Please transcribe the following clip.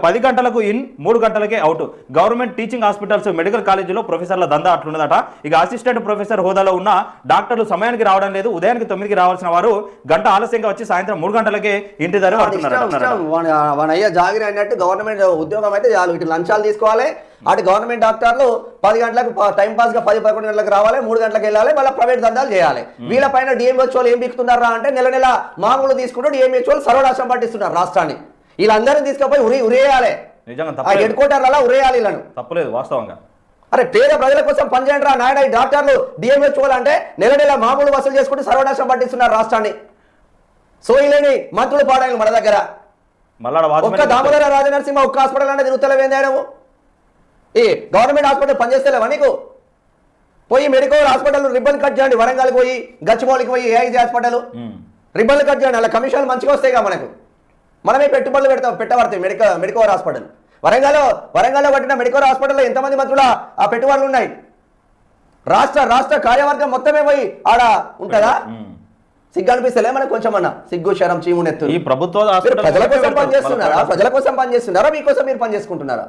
10 గంటలకు ఇన్ 3 గంటలకే out. Government teaching hospitals medical కాలేజీలో ప్రొఫెసర్ల దందా అట్లున్నదట. ఇక అసిస్టెంట్ ప్రొఫెసర్ హోదాలో ఉన్న డాక్టర్లు సమయానికి రావడం లేదు. ఉదయానికి 9కి రావాల్సిన వారు గంట ఆలస్యంగా వచ్చి సాయంత్రం 3 గంటలకే ఇంటి దగ్గర పడుతున్నారు. అయ్యా జాగిరి అన్నట్టు గవర్నమెంట్ ఉద్యోగం అయితే ఇటు లంచాలు తీసుకోవాలి. అటు గవర్నమెంట్ డాక్టర్లు 10 గంటలకు టైం పాస్ గా 10-11 గంటలకు రావాలి, 3 గంటలకు వెళ్ళాలి, మళ్ళీ ప్రైవేట్ దందాలు చేయాలి. వీళ్ళపైన డిఎంహెచ్ఓలు ఏం బిక్కుతున్నారా అంటే నెల నెల మామూలు తీసుకుంటూ డిఎంహెచ్ఓలు సర్వనాశనం పట్టిస్తున్నారు రాష్ట్రాన్ని. వీళ్ళందరినీ తీసుకుపోయి ఉరేయాలి, హెడ్ క్వార్టర్లలో ఉరేయాలి వీళ్ళను. తప్పలేదు వాస్తవంగా. అరే పేద ప్రజల కోసం పనిచేయండి రా నాయన. ఈ డాక్టర్లు డిఎంహెచ్ఓలు అంటే నెల నెల మామూలు వసూలు చేసుకుంటూ సర్వనాశనం పట్టిస్తున్నారు రాష్ట్రాన్ని. సోయిలేని మంత్రులు పాడాలి మన దగ్గర. ఒక్క దామోదర రాజనరసింహ ఒక్క హాస్పిటల్ అంటే తిరుగుతలేవేందేయడము. ఈ గవర్నమెంట్ హాస్పిటల్ పనిచేస్తలేవా నీకు? పోయి మెడికల్ హాస్పిటల్ రిబ్బన్ కట్ చేయండి. వరంగల్కి పోయి, గచ్చిబౌలికి పోయి, ఏఐజీ హాస్పిటల్ రిబ్బన్లు కట్ చేయండి. అలా కమిషన్లు మంచిగా వస్తాయిగా మనకు. మనమే పెట్టుబడులు పెట్టబడతాయి మెడికల్ హాస్పిటల్. వరంగల్లో కట్టిన మెడికల్ హాస్పిటల్లో ఎంతమంది మంత్రుల ఆ పెట్టుబడులు ఉన్నాయి? రాష్ట్ర కార్యవర్గం మొత్తమే పోయి ఆడ ఉంటుందా? సిగ్గు అనిపిస్తలే మనకు కొంచెమన్నా? సిగ్గు శరం చీము నెత్తు. ఈ ప్రభుత్వ ప్రజల కోసం పనిచేస్తున్నారా? మీకోసం మీరు పని చేసుకుంటున్నారా?